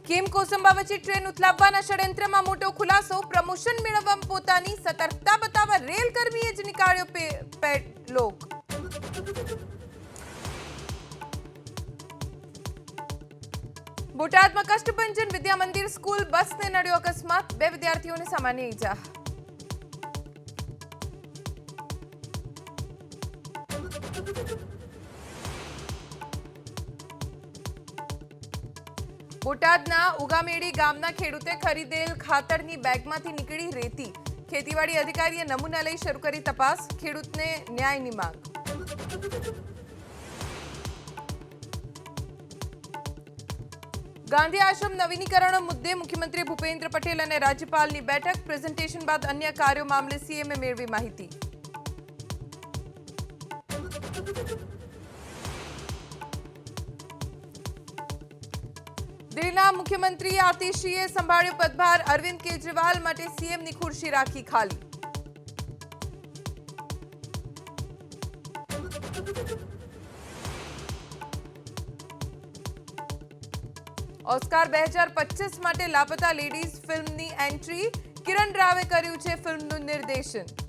Kim Kosamba વચ્ચે train ઉથલાવવાના ષડયંત્રમાં મોટો ખુલાસો. પ્રમોશન મેળવવા પોતાની સતર્કતા બતાવવા રેલ કર્મીએ જ નીકાળ્યો પેડલોક. બોટાદમાં કષ્ટભંજન વિદ્યા મંદિર સ્કૂલ બસને નડ્યો અકસ્માત. 2 વિદ્યાર્થીઓને સામાન્ય ઈજા. બોટાદના ઉગામેડી ગામના ખેડૂતે ખરીદેલ ખાતરની બેગમાંથી નીકળી રેતી. ખેતીવાડી અધિકારીએ નમૂના લઈ શરૂ કરી તપાસ. ખેડૂતને ન્યાયની માંગ. ગાંધી આશ્રમ નવીનીકરણ મુદ્દે મુખ્યમંત્રી ભૂપેન્દ્ર પટેલ અને રાજ્યપાલની બેઠક. પ્રેઝન્ટેશન બાદ અન્ય કાર્યો મામલે સીએમએ મેળવી માહિતી. દિલ્હીના મુખ્યમંત્રી આતિશીએ સંભાળ્યો પદભાર. અરવિંદ કેજરીવાલ માટે સીએમની ખુરશી રાખી ખાલી. ઓસ્કાર 2025 માટે લાપતા લેડીઝ ફિલ્મની એન્ટ્રી. કિરણ રાવે કર્યું છે ફિલ્મનું નિર્દેશન.